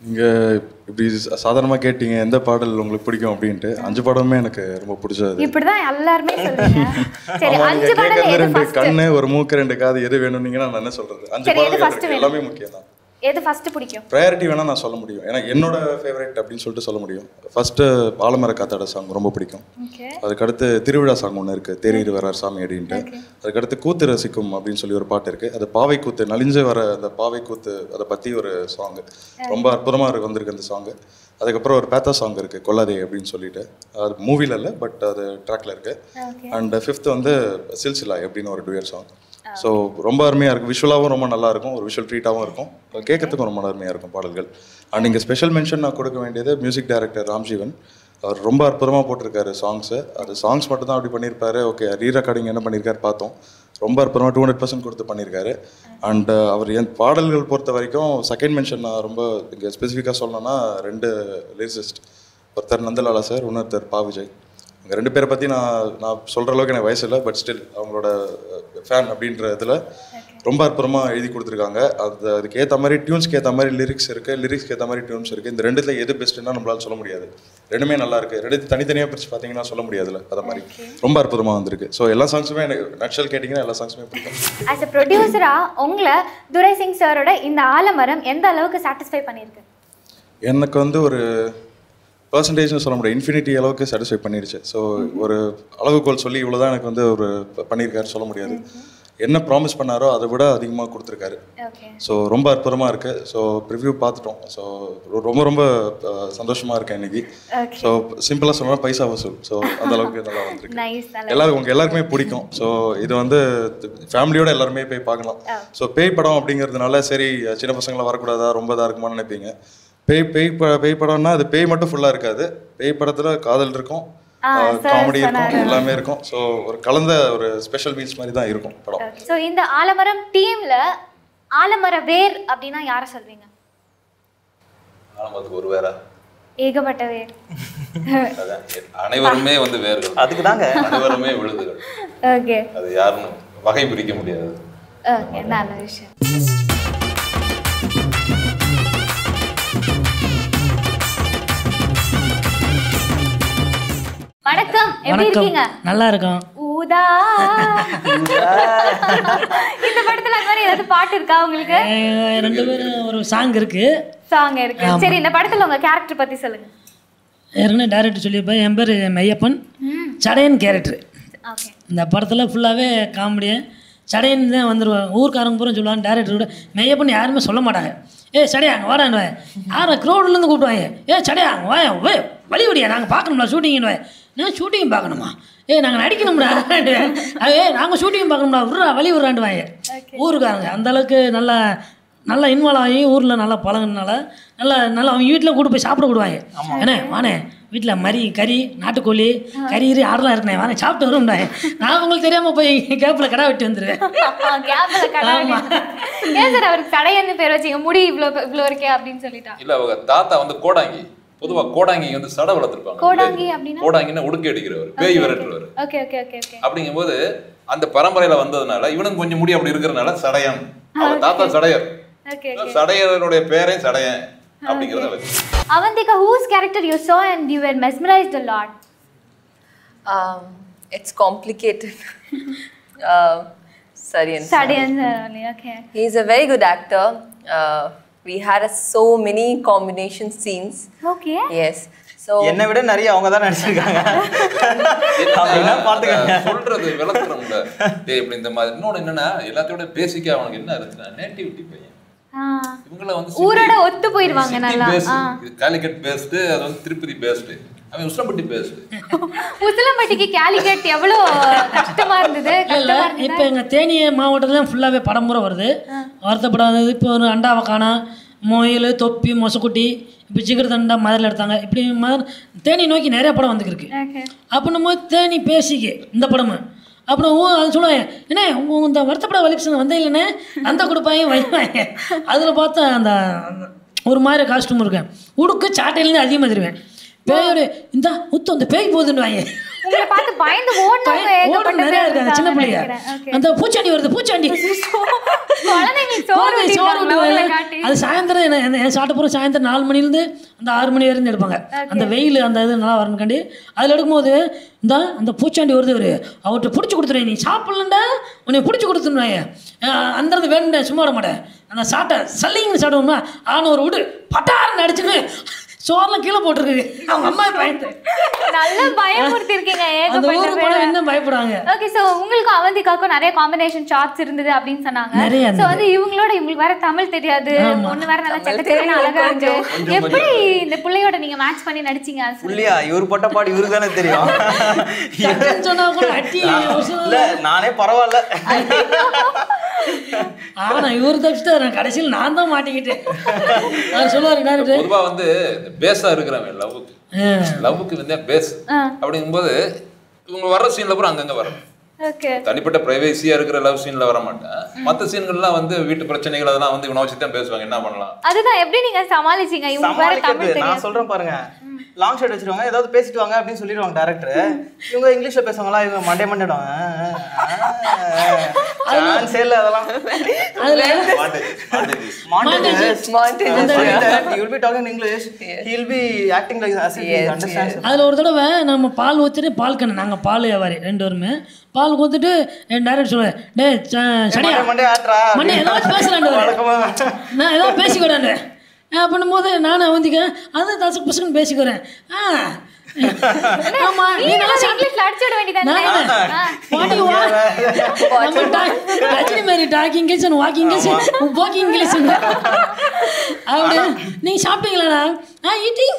Speaker 5: நீங்கள் இப்படி சாதாரணமாக கேட்டீங்க எந்த பாடல் உங்களுக்கு பிடிக்கும் அப்படின்ட்டு. 5 படமே எனக்கு ரொம்ப பிடிச்சது.
Speaker 1: இப்படிதான் எல்லாருமே சொல்றீங்க. சரி, 5 பாடல் எது?
Speaker 5: 2 கண்ணு, ஒரு மூக்கு, 2 காது, எது வேணும்னீங்கன்னா நான் என்ன சொல்றது? 5 பாடல் எல்லாமே முக்கியம் தான்.
Speaker 1: எது ஃபர்ஸ்ட் பிடிக்கும்?
Speaker 5: ப்ரையாரிட்டி வேணா நான் சொல்ல முடியும். எனக்கு என்னோட ஃபேவரட் அப்படின்னு சொல்லிட்டு சொல்ல முடியும். ஃபர்ஸ்ட் ஆலமர காத்தாட சாங் ரொம்ப பிடிக்கும். அதுக்கடுத்து திருவிழா சாங் ஒன்று இருக்கு, தேரீர் வரார் சாமி அப்படின்ட்டு. அதுக்கடுத்து கூத்து ரசிக்கும் அப்படின்னு சொல்லி ஒரு பாட்டு இருக்கு. அது பாவை கூத்து, நலிஞ்சு வர அந்த பாவை கூத்து அதை பத்தி ஒரு சாங், ரொம்ப அற்புதமா வந்திருக்கு அந்த சாங். அதுக்கப்புறம் ஒரு பேத்தா சாங் இருக்கு, கொல்லாதே அப்படின்னு சொல்லிட்டு. அது மூவில இல்லை, பட் அது ட்ராக்ல இருக்கு. அண்ட் 5th வந்து சில்சிலா அப்படின்னு ஒரு டுயர் சாங். ஸோ ரொம்ப அருமையாக இருக்கும். விஷுவலாகவும் ரொம்ப நல்லா இருக்கும், ஒரு விஷுவல் ட்ரீட்டாகவும் இருக்கும், கேட்கறதுக்கும் ரொம்ப அருமையாக இருக்கும் பாடல்கள். அண்ட் இங்கே ஸ்பெஷல் மென்ஷன் நான் கொடுக்க வேண்டியது மியூசிக் டைரக்டர் ராம்ஜீவன். அவர் ரொம்ப அற்புதமாக போட்டிருக்காரு சாங்ஸு. அது சாங்ஸ் மட்டும் தான் அப்படி பண்ணியிருப்பாரு. ஓகே, ரீ ரெக்கார்டிங் என்ன பண்ணியிருக்காரு பார்த்தோம். ரொம்ப அற்புதமாக 200% கொடுத்து பண்ணியிருக்காரு. அண்ட் அவர் என் பாடல்கள் பொறுத்த வரைக்கும் செகண்ட் மென்ஷன் நான் ரொம்ப இங்கே ஸ்பெசிஃபிக்காக சொல்லணும்னா 2 லிரிசிஸ்ட், ஒருத்தர் நந்தலாலா சார், இன்னொருத்தர் பா விஜய். இங்கே 2 பேரை பற்றி நான் சொல்கிற அளவுக்கு எனக்கு வயசு இல்லை, பட் ஸ்டில் அவங்களோட ஃபேன் அப்படின்ற இதில் ரொம்ப அற்புதமாக எழுதி கொடுத்துருக்காங்க. அதுக்கு ஏற்ற மாதிரி டியூன்ஸ்க்கு ஏற்ற மாதிரி லிரிக்ஸ் இருக்குது, லிரிக்ஸ்க்கு ஏற்ற மாதிரி டியூன்ஸ் இருக்குது. இந்த 2த்துல எது பெஸ்ட்டுன்னா நம்மளால சொல்ல முடியாது. 2மே நல்லா இருக்குது. 2 தனித்தனியாக பிரித்து பார்த்தீங்கன்னா சொல்ல முடியாதுல்ல, அதை மாதிரி ரொம்ப அற்புதமாக வந்திருக்கு. ஸோ எல்லா சாங்ஸுமே எனக்கு நட்சல் கேட்டிங்கன்னா எல்லா சாங்ஸுமே பிடிக்கும்.
Speaker 1: ஆஸ் எ ப்ரொடியூசராக உங்களை துரை சிங் சாரோட இந்த ஆலமரம் எந்த அளவுக்கு சாட்டிஸ்ஃபை பண்ணியிருக்கு?
Speaker 5: எனக்கு வந்து ஒரு பர்சன்டேஜ்னு சொல்ல முடியாது, இன்ஃபினிட்டி அளவுக்கு சாட்டிஸ்ஃபை பண்ணிடுச்சு. ஸோ ஒரு அளவுகோல் சொல்லி இவ்வளோதான் எனக்கு வந்து ஒரு பண்ணியிருக்காரு சொல்ல முடியாது. என்ன ப்ராமிஸ் பண்ணாரோ அதை விட அதிகமாக கொடுத்துருக்காரு. ஸோ ரொம்ப அற்புதமாக இருக்குது. ஸோ ப்ரிவ்யூ பார்த்துட்டோம். ஸோ ரொம்ப ரொம்ப சந்தோஷமாக இருக்கேன் இன்னைக்கு. ஸோ சிம்பிளாக சொல்லலாம் பைசா வசூல். ஸோ அந்த அளவுக்கு நல்லா வந்துருக்கு. எல்லாருக்கும் எல்லாருக்குமே பிடிக்கும். ஸோ இது வந்து ஃபேமிலியோட எல்லாருமே போய் பார்க்கலாம். ஸோ பேய் படம் அப்படிங்கிறதுனால சரி சின்ன பசங்களாம் வரக்கூடாதா, ரொம்ப இதாக இருக்குமான்னு நினைப்பீங்க. பேய் படம்னா அது பேய் மட்டும் ஃபுல்லாக இருக்காது. பேய் படத்தில் காதல் இருக்கும், காமெடி இருக்கும், எல்லாமே இருக்கும். ஸோ ஒரு கலந்த ஒரு ஸ்பெஷல் மீல்ஸ் மாதிரி தான் இருக்கும் படம்.
Speaker 1: ஸோ இந்த ஆலமரம் டீம்ல ஆலமர வேர் அப்படின்னா யாரை சொல்வீங்க?
Speaker 3: ஆலமரத்துக்கு ஒரு வேரா?
Speaker 1: ஏகப்பட்ட வேர்.
Speaker 3: அனைவருமே வந்து வேர்கள்.
Speaker 4: அதுக்கு தாங்க
Speaker 3: அனைவருமே விழுதுகள்.
Speaker 1: ஓகே.
Speaker 3: அது யாருன்னு வகை பிரிக்க முடியாது.
Speaker 1: ஓகே, நல்ல விஷயம். வணக்கம், எப்படி இருக்கீங்க?
Speaker 6: நல்லா இருக்கோம்.
Speaker 1: ஊதா. இந்த படத்துல அந்த மாதிரி ஏதாவது பாட்டு இருக்கா உங்களுக்கு?
Speaker 6: 2 பேரும் ஒரு சாங் இருக்கு.
Speaker 1: சாங் இருக்கு. சரி, இந்த படத்துல உங்க கேரக்டர் பத்தி சொல்லுங்க.
Speaker 6: ஏற்கனவே டைரக்டர் சொல்லியிருப்பேன், என் பேர் மெய்யப்பன், சடையன் கேரக்டர். இந்த படத்தில் ஃபுல்லாகவே காமெடியன் சடையன் தான் வந்துடுவாங்க. ஊருக்காரங்க பூரா சொல்லுவாங்க, டைரக்டர் கூட மெய்யப்பன் யாருமே சொல்ல மாட்டாங்க. சடையா அங்கே வாடான்னுவேன், யாரை க்ரௌட்லேருந்து கூப்பிடுவாங்க. சடையா அங்கே வாயா, வழி வழியா நாங்கள் பார்க்கணும்ல ஷூட்டிங்னுவேன். நான் ஷூட்டிங் பார்க்கணுமா? நாங்கள் நடிக்கணும்டா. நாங்கள் ஷூட்டிங் பார்க்கணும்டா, விட்றா வழி விட்றாண்டுவாங்க ஊருக்காரங்க. அந்தளவுக்கு நல்லா இன்வால்வ் ஆகி ஊரில் நல்லா பழகுனால நல்லா அவங்க வீட்டில் கூட்டு போய் சாப்பிட விடுவாங்க. ஏன்னா வானே வீட்டில் கறி நாட்டுக்கோழி கறி ஆடலாம் இருக்கேன், வானே சாப்பிட்டு வரும்டா. நான் உங்களுக்கு தெரியாமல் போய் கேப்பில் கடை வெட்டி வந்துடுவேன்.
Speaker 1: ஏன் சார் அவருக்கு சடையன்னு பேர் வச்சிங்க? முடி இவ்வளோ இருக்கே அப்படின்னு சொல்லிட்டா?
Speaker 3: இல்லை, அவங்க தாத்தா வந்து கோடாங்கி. பொதுவாக கோடாங்கி வந்து சடை வளர்த்துருப்பாங்க.
Speaker 1: கோடாங்கி அப்படின்னா
Speaker 3: கோடாங்கின்னா உடுக்கி அடிக்கிறவர், பேய் விரட்டுறவர்.
Speaker 1: Okay okay okay okay.
Speaker 3: அப்படிங்கும்போது அந்த பரம்பரையில வந்ததுனால இவனுக்கு கொஞ்சம் முடி அப்படி இருக்கிறதுனால சடையன். அவர் தாத்தா சடையர்.
Speaker 1: Okay.
Speaker 3: சடையனுடைய பேரே சடையன் அப்படிங்கறத வச்சு.
Speaker 1: Avantika, whose character you saw and you were mesmerized a lot?
Speaker 2: It's complicated. Sarian.
Speaker 1: Okay.
Speaker 2: He's a very good actor. We had so many combination scenes.
Speaker 1: Okay.
Speaker 2: Yes. So
Speaker 4: என்னை விட நிறைய அவங்க தான் நடிச்சிருக்காங்க. அப்படின்னா பாத்துக்கங்க.
Speaker 3: சொல்றது விளக்குறோம்ல. டேய் இப்படி இந்த மாதிரி இன்னொன்னு என்னன்னா எல்லாத்தோட பேசிக்கா அவனுக்கு என்ன இருக்குன்னா நேட்டிவிட்டி பையன். இவங்கள வந்து
Speaker 1: ஊரோட ஒத்து போயிடுவாங்க நல்லா.
Speaker 3: இது காலிக்கட் பேஸ்டு, அது வந்து திருப்பதி பேஸ்டு. அவன் உஸ்லம்பட்டி பேஸ்டு.
Speaker 1: உஸ்லம்பட்டிக்கு காலிக்கட் எவ்வளோ கஷ்டமா இருந்தது.
Speaker 6: இப்போ எங்கள் தேனி மாவட்டத்தில் ஃபுல்லாகவே படமுறை வருது. வருத்தப்படாதது இப்போ ஒரு அண்டாவை காணா, மொயில், தொப்பி, மொசக்குட்டி, இப்போ சிக்கர் தண்டா மதுரையில் எடுத்தாங்க. இப்படி தேனி நோக்கி நிறைய படம் வந்துருக்கு. அப்போ நம்ம தேனி பேசிக்கு இந்த படமும் அப்புறம் அது சொல்லுவாங்க, என்ன உங்கள் இந்த வருத்தப்பட வலிப்ஷன் வந்தே இல்லைண்ணே அந்த கொடுப்பாங்க வைப்பாங்க. அதில் பார்த்தா அந்த ஒரு மாதிரி காஸ்ட்யூம் இருக்கேன், உடுக்கு சாட்டையிலேருந்து அதிகமாக தருவேன். பேயோட இந்த முத்து அந்த பேய் போகுதுன்னு வாங்க நிறைய இருக்காங்க சின்ன பிள்ளைங்க. அந்த பூச்சாண்டி வருது, பூச்சாண்டி அது சாயந்தரம் என் சாப்பிட்ட சாயந்தரம் 4 மணிலேருந்து அந்த 6 மணி வரைக்கும் எடுப்பாங்க. அந்த வெயில் அந்த இது நல்லா வரணுக்காண்டி அதில் எடுக்கும்போது அந்த பூச்சாண்டி வருது, அவரு அவர்கிட்ட பிடிச்சி கொடுத்துருவேன், நீ சாப்பிட்லண்டா உன்னை பிடிச்சி கொடுத்துருவாங்க. அந்த வேணுண்டா சும்மா விட மாட்டேன். அந்த சாட்டை சல்லிங்கன்னு சாப்பிடுவோம்னா ஆன ஒரு விடு பட்டாருன்னு அடிச்சுன்னு சோர்லாம் கீழே போட்டுருக்கு. அவங்க அம்மா பயந்து
Speaker 1: நல்ல பயமுறுத்திருக்கீங்க.
Speaker 6: என்ன பயப்படுவாங்க.
Speaker 1: ஓகே, சோ உங்களுக்கு அவந்திகாக்கும் நிறைய காம்பினேஷன் ஷாட்ஸ் இருந்தது அப்படின்னு சொன்னாங்க. சோ வந்து இவங்களுக்கு வேற தமிழ் தெரியாது, ஒண்ணு வேற நல்லா செக்கச்சேன்னு அழகா இருக்கு. எப்படி இந்த புள்ளையோட நீங்க மேட்ச் பண்ணி நடிச்சீங்க?
Speaker 4: புள்ளையா இவர் போட்ட பாடு இவருக்கு தானே தெரியும்.
Speaker 6: சொன்னா கூட அட்டி
Speaker 4: இல்ல நானே பரவாயில்ல.
Speaker 6: ஆனா இவரு தப்பிச்சுட்டு கடைசியில் நான் தான் மாட்டிக்கிட்டேன். சொல்லுவாரு
Speaker 3: பொதுவா வந்து பேஸா இருக்கிறவன் லவ்வுக்கு வந்து பேஸ் அப்படிங்கும்போது இவங்க வர்ற சீன்ல கூட அங்கங்க வரும். தனிப்பட்ட பிரைவேசியா இருக்கிற லவ் சீன்ல வர மாட்டேன். மத்த சீன்கள்லாம் வந்து வீட்டு பிரச்சனைகள் அதெல்லாம் வந்து இவனை வச்சு தான் பேசுவாங்க. என்ன பண்ணலாம்
Speaker 1: அதுதான் எப்படி நீங்க சமாளிச்சீங்க? இவங்க வேற தமிழ் தெரியும்.
Speaker 4: நான் சொல்றேன் பாருங்க, லாங் ஷாட் வச்சிருவாங்க, ஏதாவது பேசிட்டு வாங்க அப்படின்னு சொல்லிடுவாங்க டைரக்டர். இவங்க இங்கிலீஷ்ல பேசுவாங்களா, இவங்க மண்டேடுவாங்க. சான்ஸே இல்ல அதெல்லாம். You'll be talking in English, he'll be acting like as if he understands.
Speaker 6: அதுல ஒரு தடவை நம்ம பால் ஊத்திட்டு பால் கண்ணு, நாங்க பால் வியாபாரி 2 பேருமே பால் கொடுத்துட்டு டைரக்ட் சொல்லுவேன், டே சரியா மண்டே ஏதாவது பேசுறாண்டு நான் ஏதோ பேசிக்கூடாண்டு பண்ணும்போது நானும் வந்துக்க அது தசக்கு பசங்க பேசிக்கிறேன். ஆமா நீ நல்லா இங்கிலீஷ்ல அடிச்சிட வேண்டியதானே. ரஜினி மாதிரி talking English and walking English walking English அப்படி நீங்க சாப்பிட்டீங்களாடா? ஈட்டிங்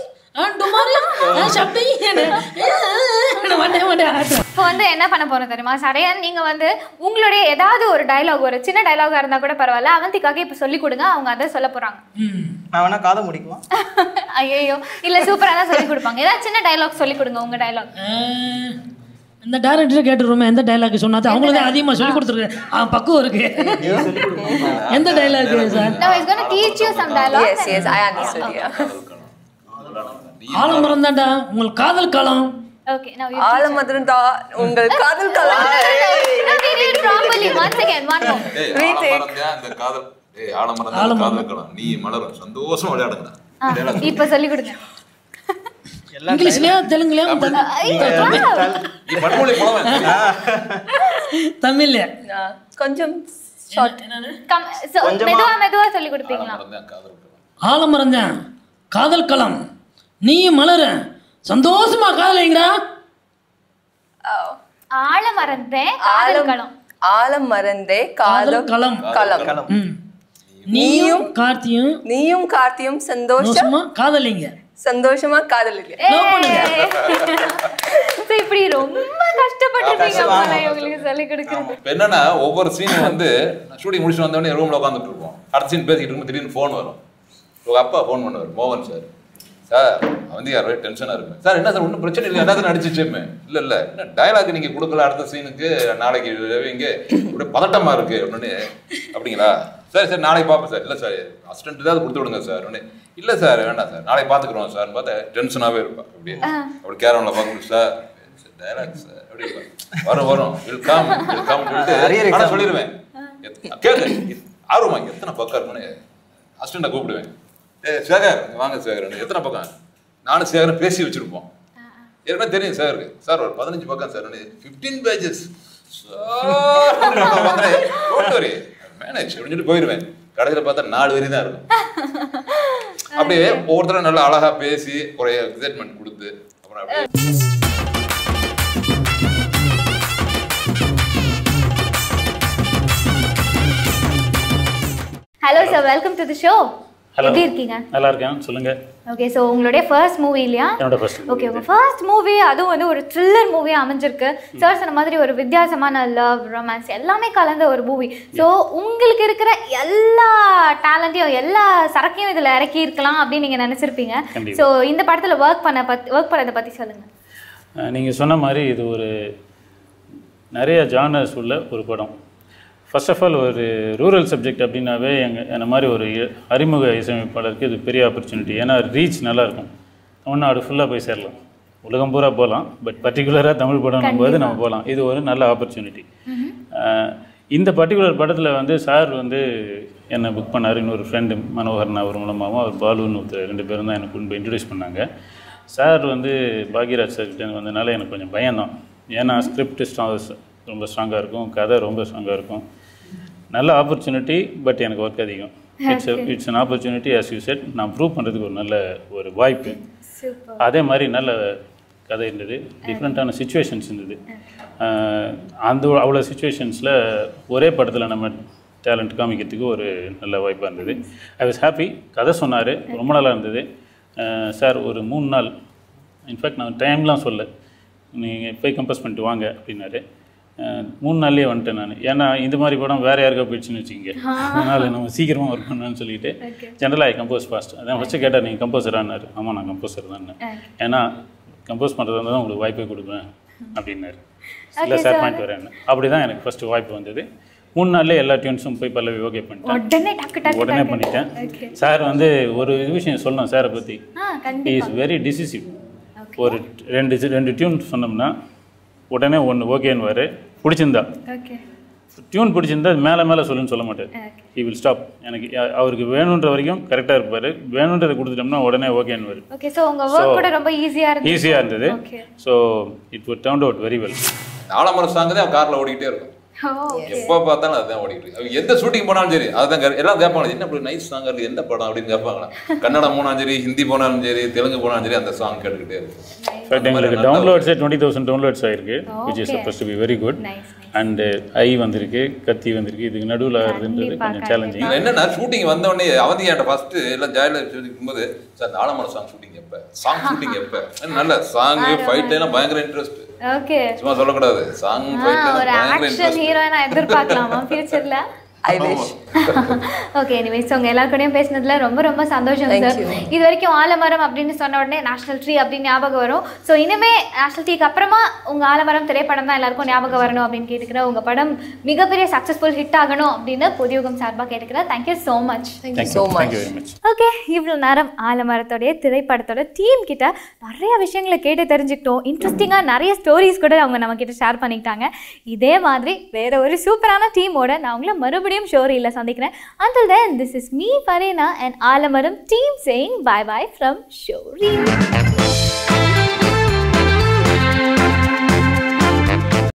Speaker 1: இப்போ வந்து என்ன பண்ண போறோம் தெரியுமா சடையன்? நீங்க வந்து உங்களுடைய ஏதாவது ஒரு டைலாக், ஒரு சின்ன டைலாகா இருந்தா கூட பரவாயில்ல, அவந்திக்காக இப்ப சொல்லி கொடுங்க, அவங்க அதை சொல்ல போறாங்க.
Speaker 4: நான் வேணா காதை முடிக்குமா?
Speaker 1: ஐயோ இல்ல, சூப்பரா தான் சொல்லி கொடுப்பாங்க. ஏதாவது சின்ன டைலாக் சொல்லி கொடுங்க, உங்க டைலாக்.
Speaker 6: இந்த டைரக்டர் கேட்டுருவோமே எந்த டைலாக் சொன்னாது அவங்களுக்கு தான் அதிகமாக சொல்லி கொடுத்துருக்கு. பக்குவம் இருக்கு. எந்த dialogue sir?
Speaker 1: Now he's going to teach you some dialogue.
Speaker 2: Yes, I understood. Yeah.
Speaker 6: ஆலமரம் தான்டா உங்கள் காதல் காலம்.
Speaker 1: Okay, now you
Speaker 2: ஆலமரம் தான் உங்கள் காதல் காலம்.
Speaker 1: read it properly once again, one more.
Speaker 3: ஆலமரம் தான் அந்த காதல். ஆலமரம் தான் காதல் காலம். நீ மலரும் சந்தோஷமா விளையாடுங்கடா.
Speaker 1: இப்ப சொல்லி கொடுங்க.
Speaker 6: இங்கிலீஷ்லயா தெலுங்குலயா தமிழ்ல
Speaker 2: கொஞ்சம் ஷார்ட்
Speaker 1: மெதுவா சொல்லி கொடுப்பீங்களா?
Speaker 6: ஆலமரம் தான் காதல் களம், நீயும் மலர சந்தோஷமா காதலிங்கடா.
Speaker 1: ஆலமரந்தே காதல் களம்.
Speaker 2: ஆலமரந்தே காதல் களம். களம்.
Speaker 6: நீயும் கார்த்தியும்
Speaker 2: சந்தோஷமா
Speaker 6: காதலிங்க.
Speaker 2: சந்தோஷமா காதலிங்க.
Speaker 1: இப்படி ரொம்ப கஷ்டப்பட்டிருப்பீங்க போல உங்களுக்கு சொல்லி கொடுக்கிறது.
Speaker 3: என்னன்னா ஒவ்வொரு சீனும் வந்து ஷூட்டிங் முடிச்சு வந்தோடனே ரூம்ல உட்காந்துட்டு இருப்போம். அடுத்த சீன் பேசிக்கிட்டு இருக்கும், திடீர்னு ஃபோன் வரும். உங்க அப்பா ஃபோன் பண்ணுவார், மோகன் சார். சார் வந்து யாரோ டென்ஷனாக இருக்கும். சார் என்ன சார் ஒன்றும் பிரச்சனை இல்லை, என்ன நடிச்சிச்சுமே. இல்லை என்ன டயலாக் நீங்கள் கொடுக்கல, அடுத்த சீனுக்கு நாளைக்கு இங்கே இப்படி பதட்டமாக இருக்குது அப்படின்னு. அப்படிங்களா? சரி நாளைக்கு பார்ப்பேன் சார். இல்லை சார் அசிஸ்டன்ட் ஏதாவது கொடுத்து விடுங்க சார் அப்படின்னு. இல்லை சார் வேண்டாம் சார் நாளைக்கு பார்த்துக்குறோம் சார் பார்த்தா டென்ஷனாகவே இருப்பேன். அப்படி கேரவனில் பார்க்கணும் சார் டயலாக் சார் அப்படி வரும் வெல்கம் சொல்லிட்டு சொல்லிடுவேன். கேட்க ஆர்வமா எத்தனை பக்கம் இருக்குன்னு அசிஸ்டண்ட்டை கூப்பிடுவேன். சேகர் வாங்க சேகர், எத்தனை பக்கம்? நானும் சேகரும் பேசி வச்சுருப்போம். ஏற்கனவே தெரியும் சாருக்கு. சார் ஒரு 15 பக்கம் சார், 15 பேஜஸ் மேனேஜ் அப்படின்னு சொல்லிட்டு போயிடுவேன். கடைசியில் பார்த்தா 4 வரி தான் இருக்கும். அப்படியே ஒவ்வொருத்தரும் நல்லா அழகா பேசி ஒரு எக்ஸைட்மெண்ட் கொடுத்து அப்புறம் அப்படியே
Speaker 1: hello sir, welcome to the show. எப்படி இருக்கீங்க?
Speaker 7: நல்லா இருக்கேன், சொல்லுங்க.
Speaker 1: ஓகே, ஸோ உங்களுடைய ஃபர்ஸ்ட் மூவி இல்லையா?
Speaker 7: என்னோட ஃபர்ஸ்ட்.
Speaker 1: ஓகே, உங்கள் ஃபர்ஸ்ட் மூவி அதுவும் வந்து ஒரு த்ரில்லர் மூவியாக அமைஞ்சிருக்கு. சார் சொன்ன மாதிரி ஒரு வித்தியாசமான லவ், ரொமான்ஸ் எல்லாமே கலந்த ஒரு மூவி. ஸோ உங்களுக்கு இருக்கிற எல்லா டேலண்ட்டையும் எல்லா சரக்கையும் இதில் இறக்கி இருக்கலாம் அப்படின்னு நீங்கள் நினச்சிருப்பீங்க. ஸோ இந்த படத்தில் ஒர்க் பண்ணதை பற்றி சொல்லுங்கள்.
Speaker 7: நீங்கள் சொன்ன மாதிரி இது ஒரு நிறைய ஜானர்ஸ் உள்ள ஒரு படம். ஃபர்ஸ்ட் ஆஃப் ஆல் ஒரு ரூரல் சப்ஜெக்ட் அப்படின்னாவே என்ன மாதிரி ஒரு அறிமுக இசையமைப்பாளருக்கு இது பெரிய ஆப்பர்ச்சுனிட்டி. ஏன்னா ரீச் நல்லாயிருக்கும். தமிழ்நாடு ஃபுல்லாக போய் சேரலாம், உலகம் பூரா போகலாம். பட் பர்டிகுலராக தமிழ் படம் போது நம்ம போகலாம். இது ஒரு நல்ல ஆப்பர்ச்சுனிட்டி. இந்த பர்டிகுலர் படத்தில் வந்து சார் வந்து என்னை புக் பண்ணார். இன்னொரு ஃப்ரெண்டு மனோகரன் அவர் மூலமாகவும் அவர் பாலுன்னு ஒருத்தர் 2 பேரும் தான் எனக்கு கொண்டு இன்ட்ரடியூஸ் பண்ணாங்க. சார் வந்து பாக்யராஜ் சார்கிட்ட வந்ததுனால எனக்கு கொஞ்சம் பயம்தான். ஏன்னா ஸ்கிரிப்ட் ரொம்ப ஸ்ட்ராங்காக இருக்கும், கதை ரொம்ப ஸ்ட்ராங்காக இருக்கும். நல்ல ஆப்பர்ச்சுனிட்டி, பட் எனக்கு ஒர்க் அதிகம். It's an opportunity as you said. நான் ப்ரூவ் பண்ணுறதுக்கு ஒரு நல்ல ஒரு வாய்ப்பு. அதே மாதிரி நல்ல கதை இருந்தது, டிஃப்ரெண்ட்டான சுச்சுவேஷன்ஸ் இருந்தது. அவ்வளோ சுச்சுவேஷன்ஸில் ஒரே படத்தில் நம்ம டேலண்ட் காமிக்கிறதுக்கு ஒரு நல்ல வாய்ப்பாக இருந்தது. I was happy. கதை சொன்னார், ரொம்ப நல்லா இருந்தது. சார் ஒரு 3 நாள், இன்ஃபேக்ட் நான் டைம்லாம் சொல்ல, நீங்கள் போய் கம்போஸ் பண்ணிட்டு வாங்க அப்படின்னாரு. 3 நாள்லேயே வந்துட்டேன் நான். ஏன்னா இந்த மாதிரி படம் வேறு யாருக்கா போயிடுச்சுன்னு வச்சுக்கிங்க, அதனால் நம்ம சீக்கிரமாக ஒர்க் பண்ணணும்னு சொல்லிட்டு ஜென்ரலாக கம்போஸ் ஃபாஸ்ட். அதான் ஃபஸ்ட்டு கேட்டால் நீங்கள் கம்போஸரான்னாரு. ஆமாம், நான் கம்போஸர் தான். ஏன்னா கம்போஸ் பண்ணுறது தான் உங்களுக்கு வாய்ப்பே கொடுப்பேன் அப்படின்னாரு. இல்லை சார் பாயிண்ட் வரேன். அப்படி தான் எனக்கு ஃபஸ்ட்டு வாய்ப்பு வந்தது. 3 நாள்லேயே எல்லா டியூன்ஸும் போய் பல்லவி ஓகே பண்ணிட்டேன், உடனே பண்ணிட்டேன். சார் வந்து ஒரு விஷயம் சொல்லணும் சாரை பற்றி. Is very டிசிசிவ். ஒரு 2 டியூன் சொன்னோம்னா உடனே 1 ஓகேன்னு பிடிச்சிருந்தா டியூன் பிடிச்சிருந்தா மேலே சொல்லுன்னு சொல்ல மாட்டார். He will stop. எனக்கு அவருக்கு வேணுன்ற வரைக்கும் கரெக்டாக இருப்பார். வேணுன்றதை கொடுத்துட்டோம்னா உடனே ஓகேன்னு ஈஸியாக இருந்தது. So it would turn out very well.
Speaker 3: ஆலமரம் சாங் தான் காரில் ஓடிக்கிட்டே இருக்கும். எப்போ பார்த்தாலும் அதுதான் ஓடிட்டு இருக்கு. எந்த ஷூட்டிங் போனாலும் சரி அதுதான் எல்லாம் கேட்பாங்க, என்ன அப்படி நைஸ் சாங் இருக்கு, எந்த படம் அப்படின்னு கேட்பாங்களா. கன்னடம் போனாலும் சரி, ஹிந்தி போனாலும் சரி, தெலுங்கு போனாலும் சரி, அந்த சாங் கேட்டுக்கிட்டே இருக்கும்.
Speaker 7: எங்களுக்கு டவுன்லோட்ஸே 20,000 டவுன்லோட்ஸ் ஆயிருக்கு, which is supposed to be very good. And I வந்திருக்கு, கத்தி வந்திருக்கு. இதுக்கு நடுவில் ஆகுதுன்றது கொஞ்சம் சேலஞ்சிங்.
Speaker 3: என்னன்னா ஷூட்டிங் வந்த உடனே அவந்தியாட்ட ஃபர்ஸ்ட் எல்லாம் ஜாயில இருக்கும்போது சார் இந்த ஆலமரம் சாங் ஷூட்டிங் எப்போ நல்ல சாங் ஃபைட் எல்லாம் பயங்கர இன்ட்ரெஸ்ட்.
Speaker 1: ஓகே,
Speaker 3: சும்மா சொல்லக்கூடாது, சாங் ஃபைட்
Speaker 1: ஒரு ஆக்ஷன் ஹீரோயினா எதிர்பார்க்கலாமா ஃபியூச்சர்ல?
Speaker 2: I wish.
Speaker 1: ஓகே, எனிவேஸ் உங்க எல்லாருக்கூடயும் பேசினதுல ரொம்ப சந்தோஷம் சார். இது வரைக்கும் ஆலமரம் அப்படின்னு சொன்ன உடனே நேஷனல் ட்ரீ அப்படின்னு ஞாபகம் வரும். ஸோ இனிமே நேஷனல் ட்ரீக்கு அப்புறமா உங்க ஆலமரம் திரைப்படம் தான் எல்லாருக்கும் ஞாபகம் வரணும் அப்படின்னு கேட்டுக்கிறேன். உங்க படம் மிகப்பெரிய சக்ஸஸ்ஃபுல் ஹிட் ஆகணும் அப்படின்னு புதியுகம் சார்பாக கேட்டுக்கிறேன். Thank you so much. ஓகே, இவ்வளோ நேரம் ஆலமரத்தோடைய திரைப்படத்தோட டீம் கிட்ட நிறைய விஷயங்களை கேட்டு தெரிஞ்சுக்கிட்டோம். இன்ட்ரெஸ்டிங்காக நிறைய ஸ்டோரிஸ் கூட அவங்க நம்ம கிட்ட ஷேர் பண்ணிக்கிட்டாங்க. இதே மாதிரி வேற ஒரு சூப்பரான டீமோட நான் உங்களை மறுபடியும் ஷோரியில் சந்திக்கிறேன். Until then, this is me, Farina, and Alamaram team saying bye-bye from Shori.